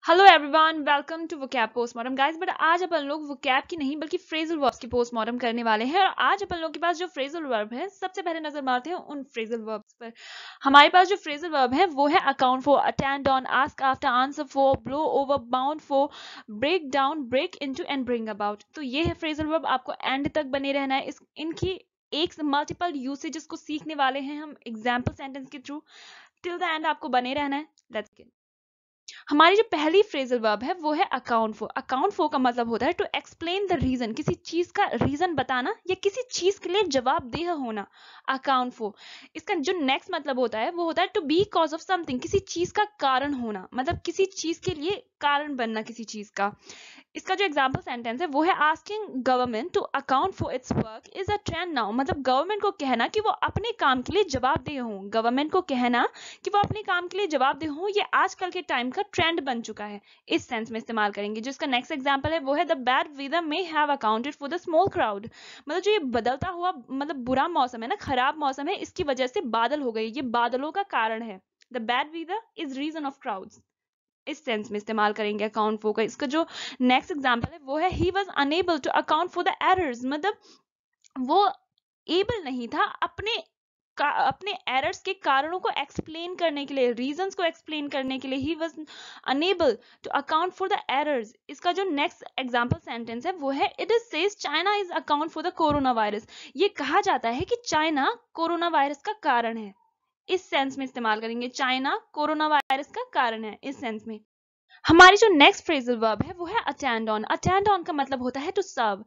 Hello everyone, welcome to vocab postmortem guys. But आज अपन लोग वोकैब की नहीं बल्कि फ्रेजल वर्ब्स की पोस्टमार्टम करने वाले हैं। और आज अपन लोग के पास जो फ्रेजल वर्ब है, सबसे पहले नजर मारते हैं उन फ्रेजल वर्ब्स पर। हमारे पास जो फ्रेजल वर्ब है वो है account for, attend on, ask after, answer for, blow over, bound for, break down, break into and bring about. तो ये है फ्रेजल वर्ब, आपको एंड तक बने रहना है। इनकी एक मल्टीपल यूसेजेस को सीखने वाले हैं हम एग्जाम्पल सेंटेंस के थ्रू। टिल द एंड आपको बने रहना है। Let's get. हमारी जो पहली फ्रेजल वर्ब है वो है अकाउंट फॉर। अकाउंट फॉर का मतलब होता है टू एक्सप्लेन द रीजन, किसी चीज का रीजन बताना या किसी चीज के लिए जवाबदेह होना। अकाउंट फॉर इसका जो नेक्स्ट मतलब होता है वो होता है to be cause of something, किसी चीज का कारण होना, मतलब किसी चीज के लिए कारण बनना किसी चीज का। इसका जो एग्जाम्पल सेंटेंस है वो है asking government to account for its work is a trend now. मतलब गवर्नमेंट को कहना कि वो अपने काम के लिए जवाबदेह हो, गवर्नमेंट को कहना कि वो अपने काम के लिए जवाबदेह हो, ये आजकल के टाइम का ट्रेंड बन चुका है। इस सेंस में इस्तेमाल करेंगे। जिसका नेक्स्ट एग्जाम्पल है वो है the bad weather may have accounted for the small crowd. मतलब जो ये बदलता हुआ मतलब बुरा मौसम है ना, खराब मौसम है, इसकी वजह से बादल हो गए, ये बादलों का कारण है। The bad weather is reason of crowds. इस सेंस में इस्तेमाल करेंगे अकाउंट फॉर का। इसका जो नेक्स्ट एग्जांपल है वो है he was unable to account for the errors. मतलब वो एबल नहीं था अपने एरर्स के कारणों को एक्सप्लेन करने के लिए, रीजंस को एक्सप्लेन करने के लिए he was unable to account for the errors. इसका जो नेक्स्ट एग्जांपल सेंटेंस है वो है it is says China is account for the corona virus. ये कहा जाता है कि चाइना कोरोना वायरस का कारण है। इस सेंस में इस्तेमाल करेंगे, चाइना कोरोना वायरस का कारण है, इस सेंस में। हमारी जो नेक्स्ट फ्रेजल वर्ब है वो है अटेंड ऑन। अटेंड ऑन का मतलब होता है टू सर्व।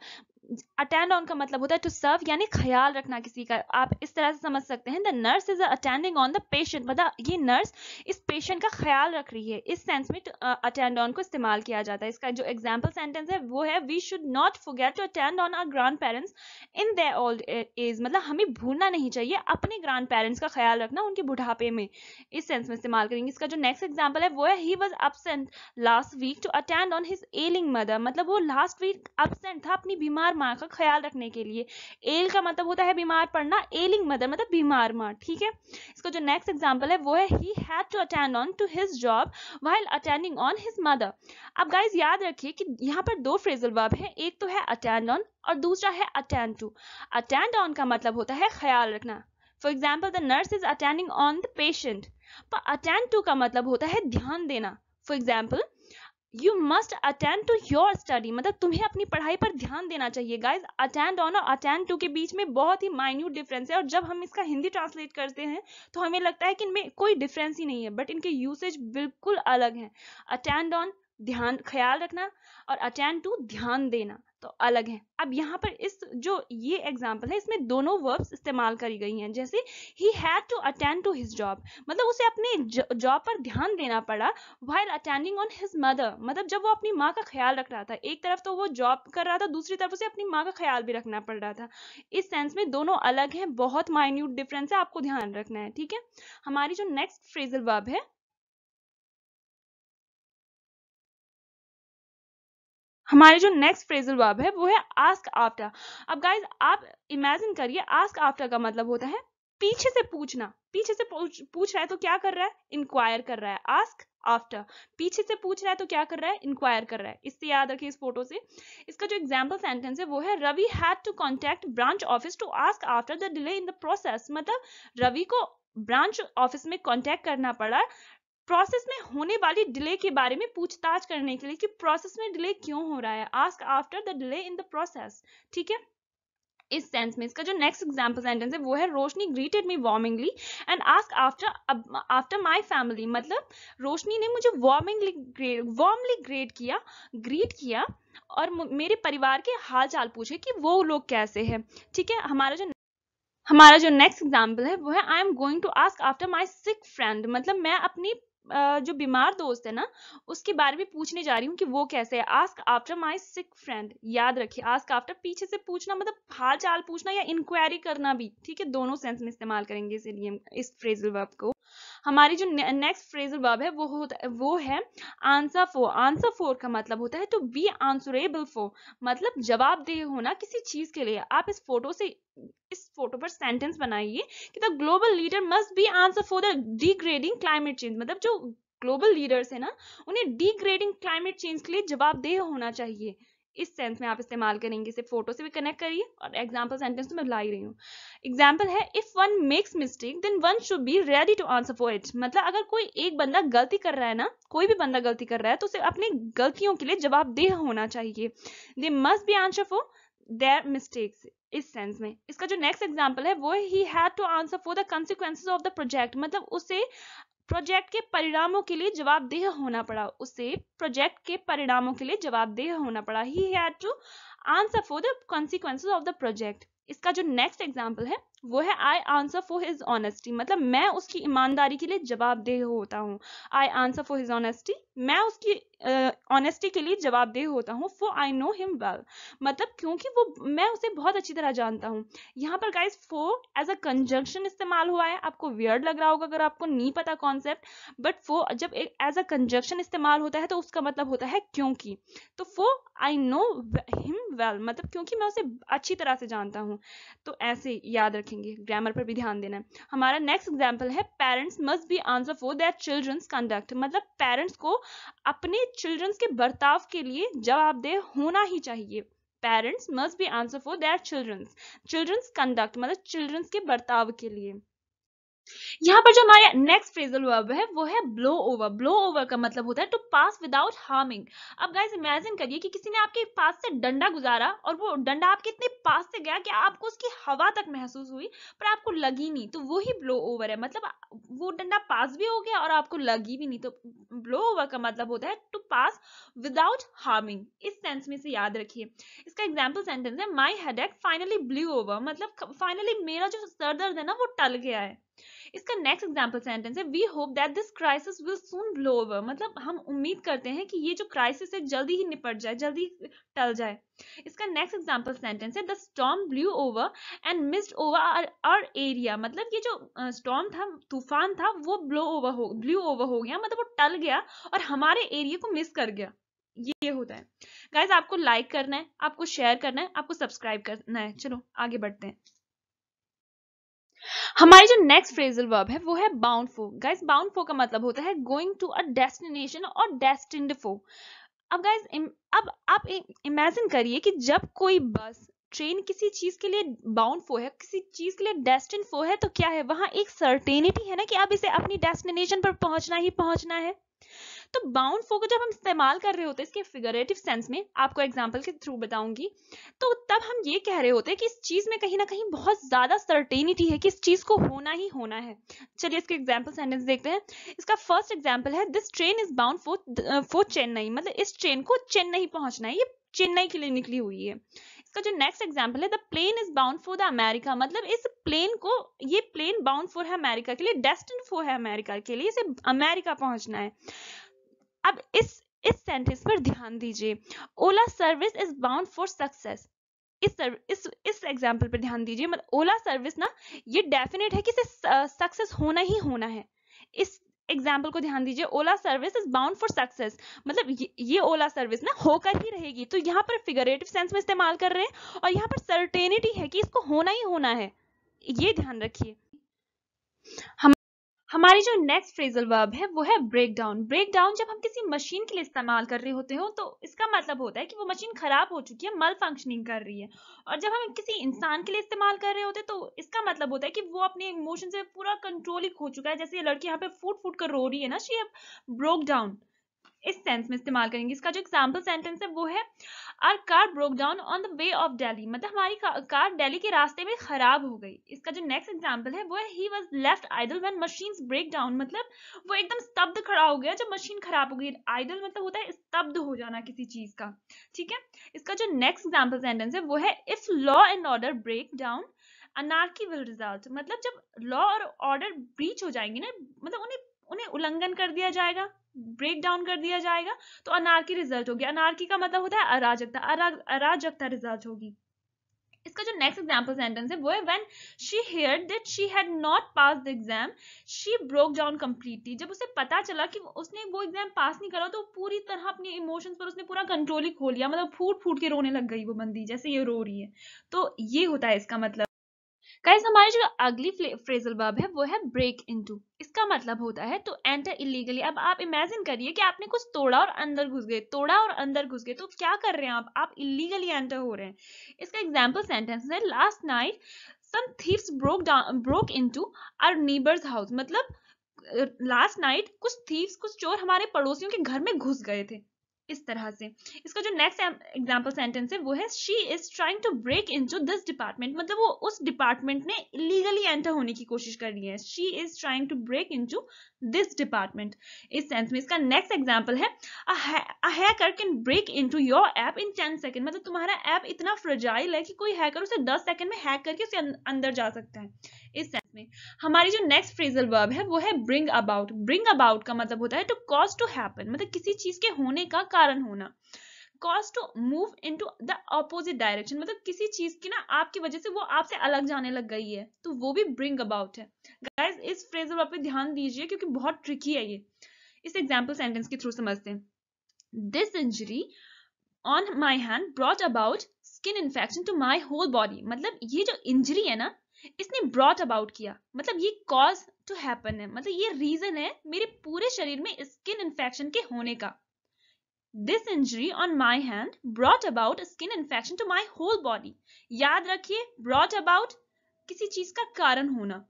अटेंड ऑन का मतलब होता है टू सर्व, यानी ख्याल रखना किसी का। आप इस तरह से समझ सकते हैं the nurse is attending on the patient, मतलब ये नर्स इस पेशेंट का ख्याल रख रही है। इस सेंस में अटेंड ऑन को इस्तेमाल किया जाता है। इसका जो एग्जाम्पल सेंटेंस है वो है we should not forget to attend on our grand parents in their old age. मतलब हमें भूलना नहीं चाहिए अपने ग्रैंड पेरेंट्स का ख्याल रखना उनके बुढ़ापे में। इस सेंस में इस्तेमाल करेंगे। इसका जो नेक्स्ट एग्जाम्पल है वो है he was absent last week to attend on his ailing mother. मतलब वो लास्ट वीक absent था अपनी बीमार माँ का ख्याल रखने के लिए। एल का मतलब होता है बीमार पड़ना, एलिंग मदर मतलब बीमार माँ, ठीक है। इसका जो नेक्स्ट एग्जांपल है वो है he had to attend on to his job while attending on his mother. अब गाइस याद रखिए कि यहाँ पर दो फ्रेजल वर्ब है, एक तो है अटेंड ऑन और दूसरा है अटेंड टू। अटेंड ऑन का मतलब होता है ख्याल रखना। For example the nurse is attending on the patient. पर अटेंड टू का मतलब होता है ध्यान देना। For example you must attend to your study, मतलब तुम्हें अपनी पढ़ाई पर ध्यान देना चाहिए। गाइज अटेंड ऑन और अटेंड टू के बीच में बहुत ही माइन्यूट डिफरेंस है, और जब हम इसका हिंदी ट्रांसलेट करते हैं तो हमें लगता है कि इनमें कोई डिफरेंस ही नहीं है, बट इनके यूसेज बिल्कुल अलग हैं। अटेंड ऑन ध्यान ख्याल रखना और अटेंड टू ध्यान देना तो अलग है। अब यहाँ पर इस जो ये एग्जाम्पल है इसमें दोनों वर्ब्स इस्तेमाल करी गई हैं। जैसे he had to attend to his job, मतलब उसे अपने जॉब पर ध्यान देना पड़ा। While attending on his mother, मतलब जब वो अपनी माँ का ख्याल रख रहा था, एक तरफ तो वो जॉब कर रहा था, दूसरी तरफ उसे अपनी माँ का ख्याल भी रखना पड़ रहा था। इस सेंस में दोनों अलग हैं, बहुत माइन्यूट डिफरेंस है, आपको ध्यान रखना है, ठीक है। हमारी जो नेक्स्ट फ्रेजल वर्ब है हमारे जो नेक्स्ट फ्रेजल वर्ब है वो है आस्क आफ्टर। अब गाइज आप इमेजिन करिए, आस्क आफ्टर का मतलब होता है पीछे से पूछना। पीछे से पूछ रहा है तो क्या कर रहा है, इंक्वायर कर रहा है। आस्क आफ्टर पीछे से पूछ रहा है तो क्या कर रहा है, इंक्वायर कर रहा है। इससे याद रखिए इस फोटो से। इसका जो एग्जाम्पल सेंटेंस है वो है Ravi had to contact branch office to ask after the delay in the process. मतलब रवि को ब्रांच ऑफिस में कॉन्टेक्ट करना पड़ा प्रोसेस में होने वाली डिले के बारे में पूछताछ करने के लिए कि प्रोसेस में डिले क्यों हो रहा है। Ask after the delay in the process, ठीक है। इस सेंस में इसका जो नेक्स्ट एग्जांपल सेंटेंस है वो है Roshni greeted me warmingly and ask after my family. मतलब रोशनी ने मुझे वार्मली ग्रीट किया और मेरे परिवार के हाल चाल पूछे कि वो लोग कैसे हैं, ठीक है। हमारा जो नेक्स्ट एग्जाम्पल है वो है I am going to ask after my sick friend. मतलब मैं अपनी जो बीमार दोस्त है ना उसके बारे में पूछने जा रही हूँ कि वो कैसे है। Ask after my sick friend, याद रखिए आस्क आफ्टर पीछे से पूछना मतलब हाल चाल पूछना या इंक्वायरी करना भी, ठीक है। दोनों सेंस में इस्तेमाल करेंगे इसीलिए इस फ्रेजल वर्ब को। हमारी जो नेक्स्ट फ्रेजल वर्ब है वो है आंसर फॉर। आंसर फॉर का मतलब होता है टू बी आंसरेबल फॉर, मतलब जवाबदेह होना किसी चीज के लिए। आप इस फोटो पर सेंटेंस बनाइए कि the global leader must be answer for the degrading climate change. मतलब जो ग्लोबल लीडर्स है ना, उन्हें डिग्रेडिंग क्लाइमेट चेंज के लिए जवाबदेह होना चाहिए। इस सेंस में आप इस्तेमाल करेंगे। इसे फोटो से भी कनेक्ट करिए और एग्जाम्पल सेंटेंस तो मैं ला ही रही हूँ। एग्जाम्पल है, if one makes mistake then one should be ready to answer for it. मतलब अगर कोई एक बंदा गलती कर रहा है ना, कोई भी बंदा गलती कर रहा है तो उसे अपनी गलतियों के लिए जवाबदेह होना चाहिए। They must be answer for their mistakes. इस सेंस में इसका जो नेक्स्ट एग्जाम्पल है वो है, he had to answer for the consequences of the project. मतलब उसे प्रोजेक्ट के परिणामों के लिए जवाबदेह होना पड़ा। उसे प्रोजेक्ट के परिणामों के लिए जवाबदेह होना पड़ा। He had to answer for the consequences of the project. इसका जो नेक्स्ट एग्जाम्पल है वो है, I answer for his honesty. मतलब मैं उसकी ईमानदारी के लिए जवाबदेह होता हूँ। I answer for his honesty, मैं उसकी ऑनेस्टी के लिए जवाबदेह होता हूँ। For I know him well, मतलब क्योंकि मैं उसे बहुत अच्छी तरह जानता हूँ। यहाँ पर guys for as a conjunction इस्तेमाल हुआ है। आपको वियर्ड लग रहा होगा अगर आपको नहीं पता कॉन्सेप्ट, बट फॉर जब एज अ कंजंक्शन इस्तेमाल होता है तो उसका मतलब होता है क्योंकि। तो for I know him well, मतलब क्योंकि मैं उसे अच्छी तरह से जानता हूँ। तो ऐसे याद रखेंगे, ग्रामर पर भी ध्यान देना है। हमारा नेक्स्ट एग्जाम्पल है, parents must be answer for their childrens conduct. मतलब पेरेंट्स को अपने चिल्ड्रंस के बर्ताव के लिए जवाबदेह होना ही चाहिए। Parents must be answer for their childrens conduct, मतलब चिल्ड्रंस के बर्ताव के लिए। यहाँ पर जो हमारा नेक्स्ट फ्रेजल वर्ब है वो है ब्लो ओवर। ब्लो ओवर का मतलब होता है टू पास विदाउट हार्मिंग। अब गाइस इमेजिन करिए कि किसी ने आपके पास से डंडा गुजारा और वो डंडा आपके इतने पास से गया कि आपको उसकी हवा तक महसूस हुई पर आपको लगी नहीं, तो वो ही ब्लो ओवर है। मतलब वो डंडा पास भी हो गया और आपको लगी भी नहीं। तो ब्लो ओवर का मतलब होता है टू पास विदाउट हार्मिंग। इस सेंस में से याद रखिए। इसका एग्जाम्पल सेंटेंस है, माई हेडेक फाइनली ब्लू ओवर। मतलब फाइनली मेरा जो सर दर्द है ना वो टल गया है। इसका नेक्स्ट एग्जाम्पल सेंटेंस है, we hope that this crisis will soon blow over. मतलब हम उम्मीद करते हैं कि ये जो क्राइसिस है जल्दी ही निपट जाए, जल्दी टल जाए। इसका नेक्स्ट एग्जाम्पल सेंटेंस है, the storm blew over and missed over our area. मतलब ये जो स्टॉर्म था, तूफान था, वो ब्लू ओवर हो गया, मतलब वो टल गया और हमारे एरिया को मिस कर गया। ये होता है गाइस। आपको लाइक करना है, आपको शेयर करना है, आपको सब्सक्राइब करना है। चलो आगे बढ़ते हैं। हमारी जो नेक्स्ट फ्रेजल वर्ब है वो है bound for. Guys bound for का मतलब होता है गोइंग टू अ डेस्टिनेशन और डेस्टिन्ड फॉर। अब गाइस अब आप इमेजिन करिए कि जब कोई बस ट्रेन किसी चीज के लिए बाउंड फॉर है, किसी चीज के लिए डेस्टिन फॉर है, तो क्या है वहां एक सर्टेनिटी है ना कि अब इसे अपनी डेस्टिनेशन पर पहुंचना ही पहुंचना है। तो बाउंड फॉर को जब हम इस्तेमाल कर रहे होते हैं इसके फिगरेटिव सेंस में, आपको एग्जांपल के थ्रू बताऊंगी, तो तब हम ये कह रहे होते हैं कि इस चीज में कहीं ना कहीं बहुत ज्यादा सर्टेनिटी है कि इस चीज को होना ही होना है। चलिए इसके एग्जांपल सेंटेंस देखते हैं। इसका फर्स्ट एग्जांपल है, this train is bound for Chennai. मतलब इस ट्रेन को चेन्नई पहुंचना है, ये चेन्नई के लिए निकली हुई है। इसका जो नेक्स्ट एग्जांपल है, the plane is bound for the America. मतलब इस प्लेन को, ये प्लेन बाउंड फॉर है अमेरिका के लिए, डेस्टिन्ड फॉर है अमेरिका के लिए, इसे अमेरिका पहुंचना है। अब इस सेंटेंस पर ध्यान दीजिए, Ola service is bound for success. इस एग्जांपल पर ध्यान दीजिए। मतलब ओला सर्विस ना, ये डेफिनेट है कि इसे सक्सेस होना ही होना है। इस एग्जाम्पल को ध्यान दीजिए, Ola service is bound for success. मतलब ये ओला सर्विस ना होकर ही रहेगी। तो यहाँ पर फिगरेटिव सेंस में इस्तेमाल कर रहे हैं और यहाँ पर सर्टेनिटी है कि इसको होना ही होना है, ये ध्यान रखिए। हमारी जो नेक्स्ट फ्रेजल वर्ब है वो है ब्रेक डाउन। ब्रेक डाउन जब हम किसी मशीन के लिए इस्तेमाल कर रहे होते हो तो इसका मतलब होता है कि वो मशीन खराब हो चुकी है, मल फंक्शनिंग कर रही है। और जब हम किसी इंसान के लिए इस्तेमाल कर रहे होते हैं तो इसका मतलब होता है कि वो अपने इमोशन से पूरा कंट्रोल ही खो चुका है। जैसे ये लड़की यहाँ पे फूट फूट कर रो रही है ना, शी ब्रोक डाउन। इस सेंस में इस्तेमाल करेंगे। इसका जो एग्जाम्पल सेंटेंस है वो है, our car broke down on the way of Delhi. मतलब हमारी कार दिल्ली के रास्ते में खराब हो गई। इसका जो नेक्स्ट एग्जाम्पल है वो है, he was left idle when machines break down. मतलब वो एकदम स्तब्ध खड़ा हो गया जब मशीन खराब हो गई। आइडल मतलब होता है स्तब्ध हो जाना किसी चीज का, ठीक है। इसका जो नेक्स्ट एग्जाम्पल सेंटेंस है वो है, if law and order break down anarchy will result. मतलब जब लॉ और ऑर्डर ब्रीच हो जाएंगे ना, मतलब उन्हें उल्लंघन कर दिया जाएगा, ब्रेक डाउन कर दिया जाएगा, तो अनार्की रिजल्ट होगी। अनार्की का मतलब होता है अराजकता, अराजकता रिजल्ट होगी। इसका जो नेक्स्ट एग्जांपल सेंटेंस है वो है, when she heard that she had not pass the exam she broke down completely. जब उसे पता चला कि उसने वो एग्जाम पास नहीं करा तो पूरी तरह अपने इमोशंस पर उसने पूरा कंट्रोल ही खो लिया। मतलब फूट फूट के रोने लग गई वो बंदी, जैसे ये रो रही है। तो ये होता है इसका मतलब। गाइस हमारी जो अगली फ्रेजल वर्ब है वो है ब्रेक इनटू। इसका मतलब होता है टू एंटर इलीगली। अब आप इमेजिन करिए कि आपने कुछ तोड़ा और अंदर घुस गए, तोड़ा और अंदर घुस गए, तो क्या कर रहे हैं आप इलीगली एंटर हो रहे हैं। इसका एग्जांपल सेंटेंस है last night some thieves broke into our neighbours house. मतलब लास्ट नाइट कुछ थीव्स, कुछ चोर हमारे पड़ोसियों के घर में घुस गए थे। इस तरह से इसका जो नेक्स्ट एग्जांपल सेंटेंस है वो है she is trying to break into this department. मतलब वो उस डिपार्टमेंट में इलीगली एंटर होने की कोशिश कर रही है। She is trying to break into this department. इस सेंस में इसका नेक्स्ट एग्जांपल है a hacker can break into your app in 10 second. मतलब तुम्हारा ऐप इतना फ्रेजाइल है कि कोई हैकर उसे 10 सेकंड में हैक करके उसे अंदर जा सकता है। इस सेंस में हमारी जो नेक्स्ट फ्रेजल वर्ब है वो है ब्रिंग अबाउट। ब्रिंग अबाउट का मतलब होता है टू कॉज टू हैपन। मतलब किसी चीज के होने का कारण होना। Cause to move into the opposite direction. मतलब किसी चीज की ना आपकी वजह से वो आपसे अलग जाने लग गई है, तो वो भी ब्रिंग अबाउट है। गाइस इस फ्रेजल वर्ब पे ध्यान दीजिए क्योंकि बहुत ट्रिकी है ये। इस एग्जांपल सेंटेंस के थ्रू समझते हैं। This injury on my hand brought about skin infection to my whole body. मतलब ये जो इंजरी है ना इसने ब्रॉट अबाउट किया, मतलब ये कॉज टू हैपन है, मतलब ये रीजन है मेरे पूरे शरीर में स्किन इन्फेक्शन के होने का। This injury on my hand brought about skin infection to my whole body. याद रखिए ब्रॉट अबाउट किसी चीज का कारण होना।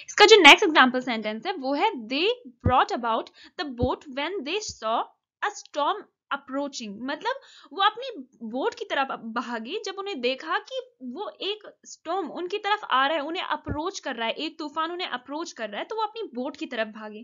इसका जो नेक्स्ट एग्जांपल सेंटेंस है वो है they brought about the boat when they saw a storm approaching. मतलब वो अपनी बोट की तरफ भागे जब उन्हें देखा कि वो एक स्टॉर्म उनकी तरफ आ रहा है, उन्हें अप्रोच कर रहा है, एक तूफान उन्हें अप्रोच कर रहा है, तो वो अपनी बोट की तरफ भागे।